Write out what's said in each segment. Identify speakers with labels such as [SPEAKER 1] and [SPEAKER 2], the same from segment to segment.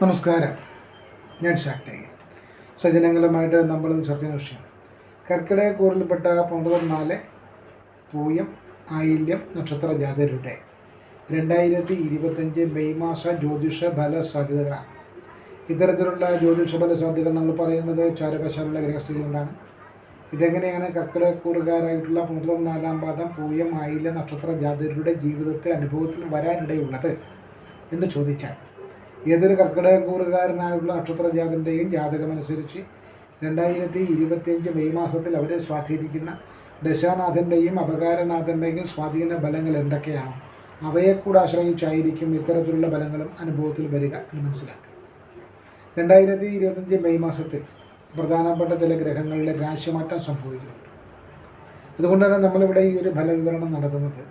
[SPEAKER 1] നമസ്കാരം, ഞാൻ ഷാക്ടേ. സജ്ജനങ്ങളുമായിട്ട് നമ്മൾ ചർച്ച വിഷയം കർക്കിടകക്കൂറിൽപ്പെട്ട 9 പൂയം ആയില്യം നക്ഷത്ര ജാതരുടെ 2025 മെയ് മാസ ജ്യോതിഷ ഫല സാധ്യതകളാണ്. ഇത്തരത്തിലുള്ള ജ്യോതിഷ ഫല സാധ്യതകൾ നമ്മൾ പറയുന്നത് ചാരവശാലുള്ള ഗ്രഹസ്ഥിതി കൊണ്ടാണ്. ഇതെങ്ങനെയാണ് കർക്കിടകക്കൂറുകാരായിട്ടുള്ള 4 പാദം പൂയം ആയില്യം നക്ഷത്ര ജാതരുടെ ജീവിതത്തിൽ അനുഭവത്തിൽ വരാനിടയുള്ളത് എന്ന് ചോദിച്ചാൽ, ഏതൊരു കർക്കിടകക്കൂറുകാരനായുള്ള നക്ഷത്രജാതൻ്റെയും ജാതകമനുസരിച്ച് 2025 മെയ് മാസത്തിൽ അവരെ സ്വാധീനിക്കുന്ന ദശാനാഥൻ്റെയും അപകാരനാഥൻ്റെയും സ്വാധീന ബലങ്ങൾ എന്തൊക്കെയാണോ അവയെക്കൂടെ ആശ്രയിച്ചായിരിക്കും ഇത്തരത്തിലുള്ള ബലങ്ങളും അനുഭവത്തിൽ വരിക എന്ന് മനസ്സിലാക്കുക. 2025 മെയ് മാസത്തിൽ പ്രധാനപ്പെട്ട ചില ഗ്രഹങ്ങളുടെ രാശിമാറ്റം സംഭവിക്കുന്നുണ്ട്. അതുകൊണ്ടാണ് നമ്മളിവിടെ ഈ ഒരു ഫലവിവരണം നടത്തുന്നത്.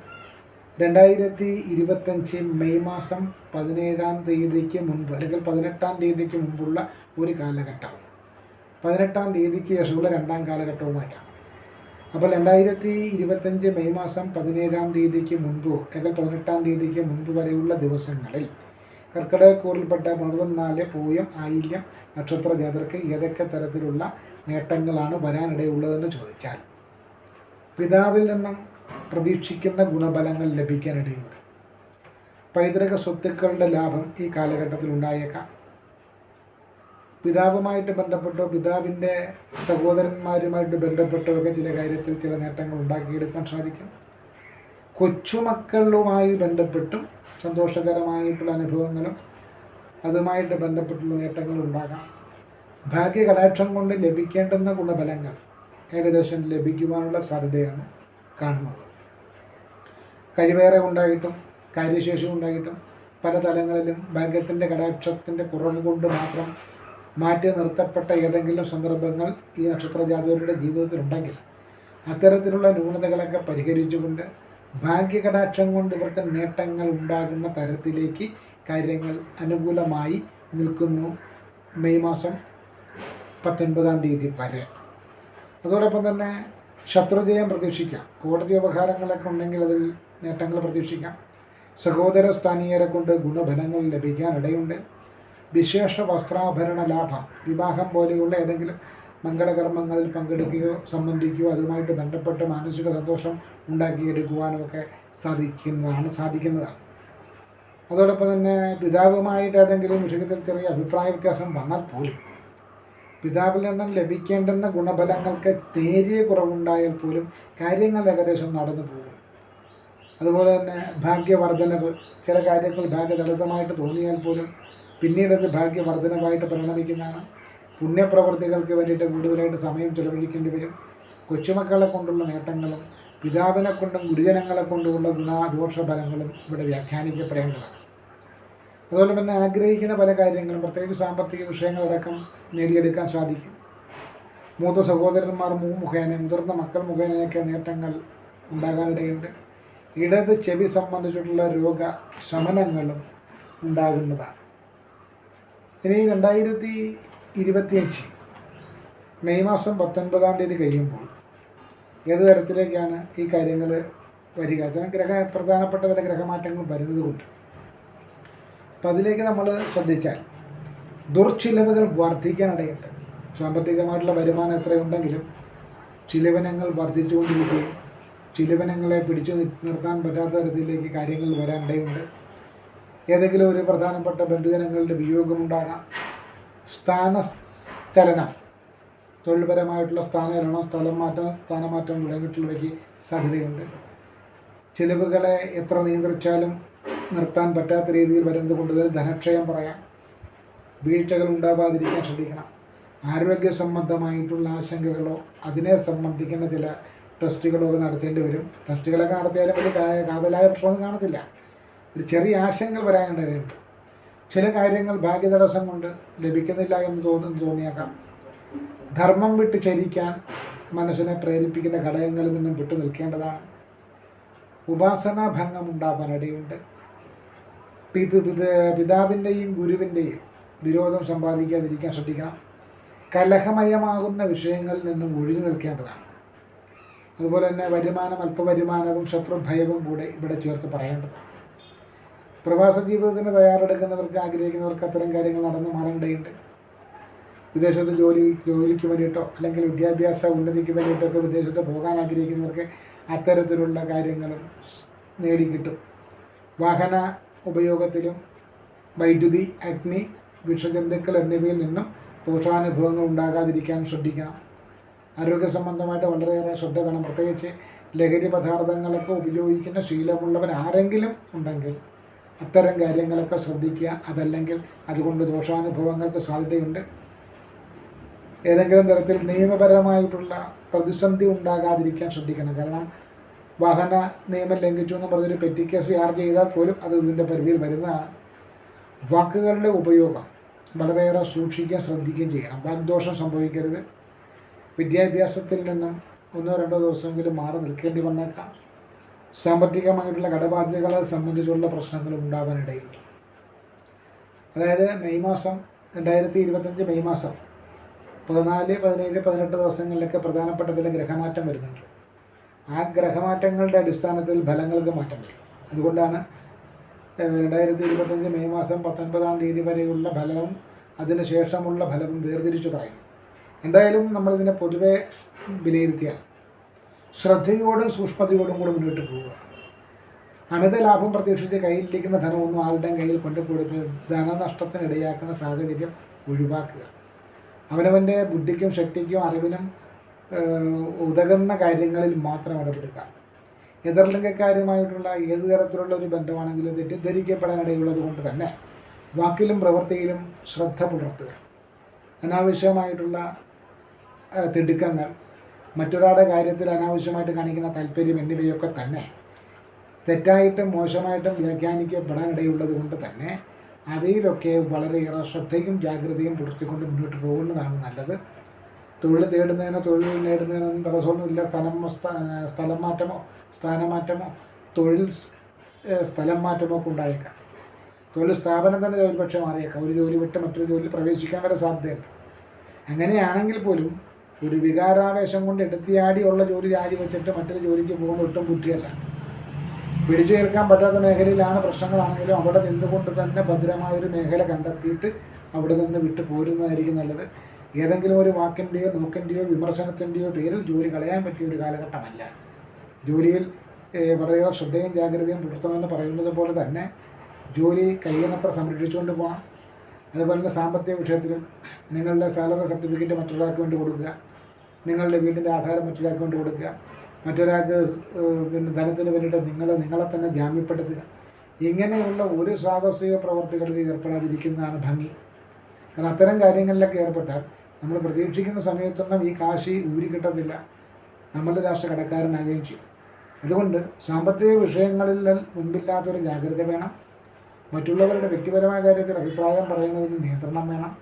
[SPEAKER 1] 2025 മെയ് മാസം 17-ാം തീയതിക്ക് മുൻപ് അല്ലെങ്കിൽ 18-ാം തീയതിക്ക് മുമ്പുള്ള ഒരു കാലഘട്ടം 18-ാം തീയതിക്ക് ശേഷമുള്ള 2-ാം കാലഘട്ടവുമായിട്ടാണ്. അപ്പോൾ 2025 മെയ് മാസം 17-ാം തീയതിക്ക് മുൻപോ അല്ലെങ്കിൽ 18-ാം തീയതിക്ക് മുൻപ് വരെയുള്ള ദിവസങ്ങളിൽ കർക്കിടകക്കൂറിൽപ്പെട്ട 4 പൂയം ആയില്യം നക്ഷത്ര ജാതർക്ക് ഏതൊക്കെ തരത്തിലുള്ള നേട്ടങ്ങളാണ് വരാനിടയുള്ളതെന്ന് ചോദിച്ചാൽ, പിതാവിൽ നിന്നും പ്രതീക്ഷിക്കുന്ന ഗുണഫലങ്ങൾ ലഭിക്കാനിടയുണ്ട്. പൈതൃക സ്വത്തുക്കളുടെ ലാഭം ഈ കാലഘട്ടത്തിൽ ഉണ്ടായേക്കാം. പിതാവുമായിട്ട് ബന്ധപ്പെട്ടോ പിതാവിൻ്റെ സഹോദരന്മാരുമായിട്ട് ബന്ധപ്പെട്ടോ ഒക്കെ ചില കാര്യത്തിൽ ചില നേട്ടങ്ങൾ ഉണ്ടാക്കിയെടുക്കാൻ സാധിക്കും. കൊച്ചുമക്കളുമായി ബന്ധപ്പെട്ടും സന്തോഷകരമായിട്ടുള്ള അനുഭവങ്ങളും അതുമായിട്ട് ബന്ധപ്പെട്ടുള്ള നേട്ടങ്ങളും ഉണ്ടാകാം. ഭാഗ്യകടാക്ഷം കൊണ്ട് ലഭിക്കേണ്ടുന്ന ഗുണഫലങ്ങൾ ഏകദേശം ലഭിക്കുവാനുള്ള സാധ്യതയാണ് കാണുന്നത്. കഴിവേറെ ഉണ്ടായിട്ടും കാര്യശേഷി ഉണ്ടായിട്ടും പല തലങ്ങളിലും ഭാഗ്യത്തിൻ്റെ കടാക്ഷത്തിൻ്റെ കുറവ് കൊണ്ട് മാത്രം മാറ്റി നിർത്തപ്പെട്ട ഏതെങ്കിലും സന്ദർഭങ്ങൾ ഈ നക്ഷത്രജാതകരുടെ ജീവിതത്തിലുണ്ടെങ്കിൽ അത്തരത്തിലുള്ള ന്യൂനതകളൊക്കെ പരിഹരിച്ചുകൊണ്ട് ഭാഗ്യകടാക്ഷം കൊണ്ട് ഇവർക്ക് നേട്ടങ്ങൾ ഉണ്ടാകുന്ന തരത്തിലേക്ക് കാര്യങ്ങൾ അനുകൂലമായി നിൽക്കുന്നു മെയ് മാസം 19-ാം തീയതി വരെ. അതോടൊപ്പം തന്നെ ശത്രുജയം പ്രതീക്ഷിക്കാം. കോടതി വ്യവഹാരങ്ങളൊക്കെ ഉണ്ടെങ്കിൽ അതിൽ നേട്ടങ്ങൾ പ്രതീക്ഷിക്കാം. സഹോദര സ്ഥാനീയരെ കൊണ്ട് ഗുണഫലങ്ങൾ ലഭിക്കാനിടയുണ്ട്. വിശേഷ വസ്ത്രാഭരണ ലാഭം, വിവാഹം പോലെയുള്ള ഏതെങ്കിലും മംഗളകർമ്മങ്ങളിൽ പങ്കെടുക്കുകയോ സംബന്ധിക്കുകയോ അതുമായിട്ട് ബന്ധപ്പെട്ട് മാനസിക സന്തോഷം ഉണ്ടാക്കിയെടുക്കുവാനുമൊക്കെ സാധിക്കുന്നതാണ്. അതോടൊപ്പം തന്നെ പിതാവുമായിട്ട് ഏതെങ്കിലും വിഷയത്തിൽ ചെറിയ അഭിപ്രായ വ്യത്യാസം വന്നാൽ പോലും പിതാവിൽ നിന്നും ലഭിക്കേണ്ടുന്ന ഗുണഫലങ്ങൾക്ക് നേരിയ കുറവുണ്ടായാൽ പോലും കാര്യങ്ങൾ ഏകദേശം നടന്നു പോകും. അതുപോലെ തന്നെ ഭാഗ്യവർദ്ധനവ്, ചില കാര്യങ്ങൾ ഭാഗ്യതടസ്സമായിട്ട് തോന്നിയാൽ പോലും പിന്നീട് അത് ഭാഗ്യവർദ്ധനവായിട്ട് പരിണമിക്കുന്നതാണ്. പുണ്യപ്രവർത്തികൾക്ക് വേണ്ടിയിട്ട് കൂടുതലായിട്ട് സമയം ചെലവഴിക്കേണ്ടി വരും. കൊച്ചുമക്കളെ കൊണ്ടുള്ള നേട്ടങ്ങളും പിതാവിനെ കൊണ്ടും ഗുരുജനങ്ങളെ കൊണ്ടുമുള്ള ഗുണദോഷ ഫലങ്ങളും ഇവിടെ വ്യാഖ്യാനിക്കപ്പെടേണ്ടതാണ്. അതുപോലെ തന്നെ ആഗ്രഹിക്കുന്ന പല കാര്യങ്ങളും പ്രത്യേകിച്ച് സാമ്പത്തിക വിഷയങ്ങളടക്കം നേടിയെടുക്കാൻ സാധിക്കും. മൂത്ത സഹോദരന്മാർ മുഖേന മുതിർന്ന മക്കൾ മുഖേനയൊക്കെ നേട്ടങ്ങൾ ഉണ്ടാകാനിടയുണ്ട്. ഇടത് ചെവി സംബന്ധിച്ചിട്ടുള്ള രോഗശമനങ്ങളും ഉണ്ടാകുന്നതാണ്. ഇനി 2025 മെയ് മാസം 19-ാം തീയതി കഴിയുമ്പോൾ ഏത് തരത്തിലേക്കാണ് ഈ കാര്യങ്ങൾ വരിക? അതിന് പ്രധാനപ്പെട്ട ചില ഗ്രഹമാറ്റങ്ങൾ വരുന്നത് കൊണ്ട് അപ്പം അതിലേക്ക് നമ്മൾ ശ്രദ്ധിച്ചാൽ ദുർച്ചിലവുകൾ വർദ്ധിക്കാനിടയുണ്ട്. സാമ്പത്തികമായിട്ടുള്ള വരുമാനം എത്രയുണ്ടെങ്കിലും ചിലവനങ്ങൾ വർദ്ധിച്ചുകൊണ്ടിരിക്കുകയും ചിലവനങ്ങളെ പിടിച്ചു നിർത്താൻ പറ്റാത്ത തരത്തിലേക്ക് കാര്യങ്ങൾ വരാനിടയുണ്ട്. ഏതെങ്കിലും ഒരു പ്രധാനപ്പെട്ട ബന്ധുജനങ്ങളുടെ വിയോഗമുണ്ടാകാം. സ്ഥാനചലനം, തൊഴിൽപരമായിട്ടുള്ള സ്ഥാനചലനം, സ്ഥാനമാറ്റം തുടങ്ങിയിട്ടുള്ളവയ്ക്ക് സാധ്യതയുണ്ട്. ചിലവുകളെ എത്ര നിയന്ത്രിച്ചാലും നിർത്താൻ പറ്റാത്ത രീതിയിൽ വരുന്നത് കൊണ്ട് ധനക്ഷയം പറയാം. വീഴ്ചകൾ ഉണ്ടാവാതിരിക്കാൻ ശ്രദ്ധിക്കണം. ആരോഗ്യ സംബന്ധമായിട്ടുള്ള ആശങ്കകളോ അതിനെ സംബന്ധിക്കുന്ന ചില ടെസ്റ്റുകളോ ഒക്കെ നടത്തേണ്ടി വരും. ടെസ്റ്റുകളൊക്കെ നടത്തിയാലും വലിയ കാതലായ പ്രശ്നമൊന്നും കാണത്തില്ല. ഒരു ചെറിയ ആശങ്കകൾ വരാനിടയുണ്ട്. ചില കാര്യങ്ങൾ ഭാഗ്യതടസ്സം കൊണ്ട് ലഭിക്കുന്നില്ല എന്ന് തോന്നിയേക്കാം. ധർമ്മം വിട്ട് ചരിക്കാൻ മനസ്സിനെ പ്രേരിപ്പിക്കുന്ന ഘടകങ്ങളിൽ നിന്നും വിട്ടു നിൽക്കേണ്ടതാണ്. ഉപാസനാ ഭംഗം ഉണ്ടാവാനിടയുണ്ട്. പിതാവിൻ്റെയും ഗുരുവിൻ്റെയും വിരോധം സമ്പാദിക്കാതിരിക്കാൻ ശ്രദ്ധിക്കണം. കലഹമയമാകുന്ന വിഷയങ്ങളിൽ നിന്നും ഒഴിഞ്ഞു നിൽക്കേണ്ടതാണ്. അതുപോലെ തന്നെ അല്പവരുമാനവും ശത്രുഭയവും കൂടെ ഇവിടെ ചേർത്ത് പറയേണ്ടതാണ്. പ്രവാസ ജീവിതത്തിന് തയ്യാറെടുക്കുന്നവർക്ക്, ആഗ്രഹിക്കുന്നവർക്ക് അത്തരം കാര്യങ്ങൾ നടന്നു മാറാനിടയുണ്ട്. വിദേശത്ത് ജോലിക്ക് വേണ്ടിയിട്ടോ അല്ലെങ്കിൽ വിദ്യാഭ്യാസ ഉന്നതിക്ക് വേണ്ടിയിട്ടൊക്കെ വിദേശത്ത് പോകാൻ ആഗ്രഹിക്കുന്നവർക്ക് അത്തരത്തിലുള്ള കാര്യങ്ങളും നേടിക്കിട്ടും. വാഹന ഉപയോഗത്തിലും വൈദ്യുതി, അഗ്നി, വിഷജന്തുക്കൾ എന്നിവയിൽ നിന്നും ദോഷാനുഭവങ്ങൾ ഉണ്ടാകാതിരിക്കാൻ ശ്രദ്ധിക്കണം. ആരോഗ്യ സംബന്ധമായിട്ട് വളരെയേറെ ശ്രദ്ധ വേണം. പ്രത്യേകിച്ച് ലഹരി പദാർത്ഥങ്ങളൊക്കെ ഉപയോഗിക്കുന്ന ശീലമുള്ളവർ ആരെങ്കിലും ഉണ്ടെങ്കിൽ അത്തരം കാര്യങ്ങളൊക്കെ ശ്രദ്ധിക്കുക. അതല്ലെങ്കിൽ അതുകൊണ്ട് ദോഷാനുഭവങ്ങൾക്ക് സാധ്യതയുണ്ട്. ഏതെങ്കിലും തരത്തിൽ നിയമപരമായിട്ടുള്ള പ്രതിസന്ധി ഉണ്ടാകാതിരിക്കാൻ ശ്രദ്ധിക്കണം. കാരണം വാഹന നിയമം ലംഘിച്ചു എന്ന് പറഞ്ഞൊരു പെറ്റി കേസ് ചാർജ് ചെയ്താൽ പോലും അത് ഇതിൻ്റെ പരിധിയിൽ വരുന്നതാണ്. വാക്കുകളുടെ ഉപയോഗം വളരെയേറെ സൂക്ഷിക്കുകയും ശ്രദ്ധിക്കുകയും ചെയ്യണം. വാഗ്ദോഷം സംഭവിക്കരുത്. വിദ്യാഭ്യാസത്തിൽ നിന്നും 1-2 ദിവസമെങ്കിലും മാറി നിൽക്കേണ്ടി വന്നേക്കാം. സാമ്പത്തികമായിട്ടുള്ള കടബാധ്യതകളെ സംബന്ധിച്ചുള്ള പ്രശ്നങ്ങൾ ഉണ്ടാകാനിടയുണ്ട്. അതായത് 2025 മെയ് മാസം 14, 17, 18 ദിവസങ്ങളിലൊക്കെ പ്രധാനപ്പെട്ട ചില ഗ്രഹമാറ്റം വരുന്നുണ്ട്. ആ ഗ്രഹമാറ്റങ്ങളുടെ അടിസ്ഥാനത്തിൽ ഫലങ്ങൾക്ക് മാറ്റം വരും. അതുകൊണ്ടാണ് 2025 മെയ് മാസം 19-ാം തീയതി വരെയുള്ള ഫലവും അതിനുശേഷമുള്ള ഫലവും വേർതിരിച്ചു പറയും. എന്തായാലും നമ്മളിതിനെ പൊതുവെ വിലയിരുത്തിയാൽ ശ്രദ്ധയോടും സൂക്ഷ്മതയോടും കൂടെ മുന്നോട്ട് പോവുക. അമിത ലാഭം പ്രതീക്ഷിച്ച് കയ്യിലിരിക്കുന്ന ധനമൊന്നും ആരുടെയും കയ്യിൽ കൊണ്ടുകൊടുത്ത് ധനനഷ്ടത്തിനിടയാക്കുന്ന സാഹചര്യം ഒഴിവാക്കുക. അവനവൻ്റെ ബുദ്ധിക്കും ശക്തിക്കും അറിവിനും ഉതകുന്ന കാര്യങ്ങളിൽ മാത്രം ഇടപെടുക. എതിർലിംഗക്കാരുമായിട്ടുള്ള ഏത് തരത്തിലുള്ള ഒരു ബന്ധമാണെങ്കിലും തെറ്റിദ്ധരിക്കപ്പെടാനിടയുള്ളത് കൊണ്ട് തന്നെ വാക്കിലും പ്രവൃത്തിയിലും ശ്രദ്ധ പുലർത്തുക. അനാവശ്യമായിട്ടുള്ള തിടുക്കങ്ങൾ, മറ്റൊരാളുടെ കാര്യത്തിൽ അനാവശ്യമായിട്ട് കാണിക്കുന്ന താല്പര്യം എന്നിവയൊക്കെ തന്നെ തെറ്റായിട്ടും മോശമായിട്ടും വ്യാഖ്യാനിക്കപ്പെടാനിടയുള്ളത് കൊണ്ട് തന്നെ അവയിലൊക്കെ വളരെയേറെ ശ്രദ്ധയും ജാഗ്രതയും പുലർത്തിക്കൊണ്ട് മുന്നോട്ട് പോകുന്നതാണ് നല്ലത്. തൊഴിൽ തേടുന്നതിനോ തൊഴിൽ നേടുന്നതിനൊന്നും തടസ്സമൊന്നുമില്ല. സ്ഥലം മാറ്റമോ സ്ഥാനമാറ്റമോ തൊഴിൽ സ്ഥലം മാറ്റമോ ഒക്കെ ഉണ്ടായേക്കാം. തൊഴിൽ സ്ഥാപനം തന്നെ ഒരുപക്ഷെ മാറിയേക്കാം. ഒരു ജോലി വിട്ട് മറ്റൊരു ജോലിയിൽ പ്രവേശിക്കാൻ വരെ സാധ്യതയുണ്ട്. അങ്ങനെയാണെങ്കിൽ പോലും ഒരു വികാരാവേശം കൊണ്ട് എടുത്തിയാടിയുള്ള ജോലി രാജിവെച്ചിട്ട് മറ്റൊരു ജോലിക്ക് പോകുന്ന ഒട്ടും ബുദ്ധിയല്ല. പിടിച്ചു കേൾക്കാൻ പറ്റാത്ത മേഖലയിലാണ് പ്രശ്നങ്ങളാണെങ്കിലും അവിടെ നിന്നുകൊണ്ട് തന്നെ ഭദ്രമായൊരു മേഖല കണ്ടെത്തിയിട്ട് അവിടെ നിന്ന് വിട്ടു പോരുന്നതായിരിക്കും നല്ലത്. ഏതെങ്കിലും ഒരു വാക്കിൻ്റെയോ നോക്കിൻ്റെയോ വിമർശനത്തിൻ്റെയോ പേരിൽ ജോലി കളയാൻ പറ്റിയ ഒരു കാലഘട്ടമല്ല. ജോലിയിൽ വളരെയേറെ ശ്രദ്ധയും ജാഗ്രതയും പുലർത്തണമെന്ന് പറയുന്നത് പോലെ തന്നെ ജോലി കഴിയുന്നത്ര സംരക്ഷിച്ചുകൊണ്ട് പോകണം. അതുപോലെ തന്നെ സാമ്പത്തിക വിഷയത്തിലും നിങ്ങളുടെ സാലറി സർട്ടിഫിക്കറ്റ് മറ്റൊരാൾക്ക് വേണ്ടി കൊടുക്കുക, നിങ്ങളുടെ വീടിൻ്റെ ആധാരം മറ്റൊരാൾക്ക് വേണ്ടി കൊടുക്കുക, മറ്റൊരാൾക്ക് ധനത്തിന് വേണ്ടിയിട്ട് നിങ്ങളെ തന്നെ ജാമ്യപ്പെടുത്തുക. ഇങ്ങനെയുള്ള ഒരു സാഹസിക പ്രവർത്തികളിൽ ഏർപ്പെടാതിരിക്കുന്നതാണ് ഭംഗി. കാരണം അത്തരം കാര്യങ്ങളിലൊക്കെ ഏർപ്പെട്ടാൽ നമ്മൾ പ്രതീക്ഷിക്കുന്ന സമയത്തൊന്നും ഈ കാശ് ഊരി കിട്ടത്തില്ല, നമ്മളുടെ രാഷ്ട്ര കടക്കാരനാകുകയും ചെയ്യും. അതുകൊണ്ട് സാമ്പത്തിക വിഷയങ്ങളിൽ മുൻപില്ലാത്തൊരു ജാഗ്രത വേണം. മറ്റുള്ളവരുടെ വ്യക്തിപരമായ കാര്യത്തിൽ അഭിപ്രായം പറയുന്നതിന് നിയന്ത്രണം വേണം.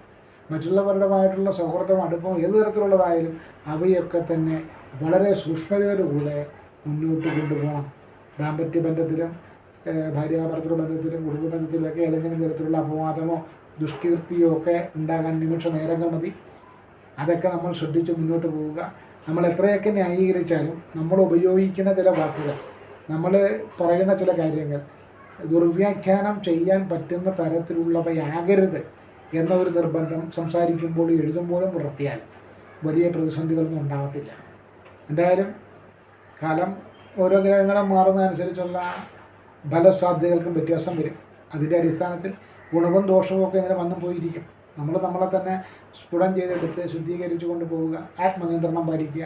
[SPEAKER 1] മറ്റുള്ളവരുടേതായിട്ടുള്ള സൗഹൃദവും അടുപ്പവും ഏതു തരത്തിലുള്ളതായാലും അവയൊക്കെ തന്നെ വളരെ സൂക്ഷ്മതയോടുകൂടെ മുന്നോട്ട് കൊണ്ടുപോകണം. ദാമ്പത്യ ബന്ധത്തിലും ഭാര്യാഭർത്തൃ ബന്ധത്തിലും കുടുംബ ബന്ധത്തിലുമൊക്കെ ഏതെങ്കിലും തരത്തിലുള്ള അപവാദമോ ദുഷ്കീർത്തിയോ ഒക്കെ ഉണ്ടാകാൻ നിമിഷ നേരങ്ങൾ മതി. അതൊക്കെ നമ്മൾ ശ്രദ്ധിച്ച് മുന്നോട്ട് പോവുക. നമ്മൾ എത്രയൊക്കെ ന്യായീകരിച്ചാലും നമ്മൾ ഉപയോഗിക്കുന്ന ചില വാക്കുകൾ, നമ്മൾ പറയുന്ന ചില കാര്യങ്ങൾ ദുർവ്യാഖ്യാനം ചെയ്യാൻ പറ്റുന്ന തരത്തിലുള്ളവയാകരുത് എന്ന ഒരു നിർബന്ധം സംസാരിക്കുമ്പോഴും എഴുതുമ്പോഴും പുലർത്തിയാൽ വലിയ പ്രതിസന്ധികളൊന്നും ഉണ്ടാകത്തില്ല. എന്തായാലും കാലം ഓരോ ഗ്രഹങ്ങളും മാറുന്നതനുസരിച്ചുള്ള ഫലസാധ്യതകൾക്കും വ്യത്യാസം വരും. അതിൻ്റെ അടിസ്ഥാനത്തിൽ ഗുണവും ദോഷവും ഒക്കെ ഇങ്ങനെ വന്നു പോയിരിക്കും. നമ്മളെ തന്നെ സ്ഫുടം ചെയ്തെടുത്ത് ശുദ്ധീകരിച്ചു കൊണ്ടുപോവുക, ആത്മനിയന്ത്രണം പാലിക്കുക,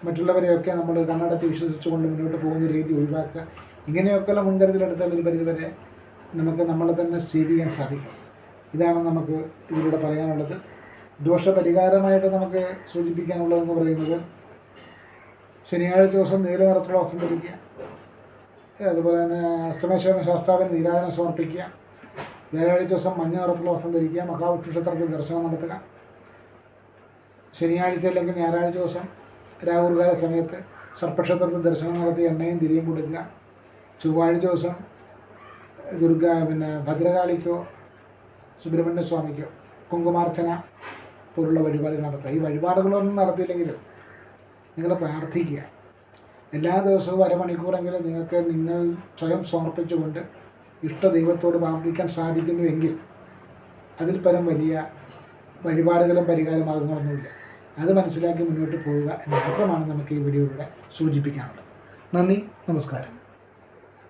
[SPEAKER 1] മറ്റുള്ളവരെയൊക്കെ നമ്മൾ കണ്ണടച്ച് വിശ്വസിച്ചുകൊണ്ട് മുന്നോട്ട് പോകുന്ന രീതി ഒഴിവാക്കുക. ഇങ്ങനെയൊക്കെയുള്ള മുൻകരുതലെടുത്താൽ ഒരു പരിധിവരെ നമുക്ക് നമ്മളെ തന്നെ സേവ് ചെയ്യാൻ സാധിക്കും. ഇതാണ് നമുക്ക് ഇതിലൂടെ പറയാനുള്ളത്. ദോഷപരിഹാരമായിട്ട് നമുക്ക് സൂചിപ്പിക്കാനുള്ളതെന്ന് പറയുന്നത് ശനിയാഴ്ച ദിവസം നീല നിറത്തിലുള്ള വസ്ത്രം ധരിക്കുക, അതുപോലെ തന്നെ അഷ്ടമേശ്വരൻ ശാസ്താവിന് നീരാജനം സമർപ്പിക്കുക, വ്യാഴാഴ്ച ദിവസം മഞ്ഞ നിറത്തിലുള്ള വസ്ത്രം ധരിക്കുക, മഹാവിഷ്ണു ക്ഷേത്രത്തിൽ ദർശനം നടത്തുക, ശനിയാഴ്ച അല്ലെങ്കിൽ ഞായറാഴ്ച ദിവസം രാഹുർകാല സമയത്ത് സർപ്പക്ഷേത്രത്തിൽ ദർശനം നടത്തി എണ്ണയും തിരിയും കൊടുക്കുക, ചൊവ്വാഴ്ച ദിവസം ഭദ്രകാളിക്കോ സുബ്രഹ്മണ്യ സ്വാമിക്കോ കുങ്കുമാർച്ചന പോലുള്ള വഴിപാടുകൾ നടത്തുക. ഈ വഴിപാടുകളൊന്നും നടത്തിയില്ലെങ്കിലും നിങ്ങൾ പ്രാർത്ഥിക്കുക. എല്ലാ ദിവസവും അരമണിക്കൂറെങ്കിലും നിങ്ങൾക്ക് നിങ്ങൾ സ്വയം സമർപ്പിച്ചുകൊണ്ട് ഇഷ്ട ദൈവത്തോട് പ്രാർത്ഥിക്കാൻ സാധിക്കുന്നുവെങ്കിൽ അതിൽ പരം വലിയ വഴിപാടുകളും പരിഹാര മാർഗങ്ങളൊന്നുമില്ല. അത് മനസ്സിലാക്കി മുന്നോട്ട് പോവുക എന്ന് മാത്രമാണ് നമുക്ക് ഈ വീഡിയോയിലൂടെ സൂചിപ്പിക്കാനുള്ളത്. നന്ദി, നമസ്കാരം.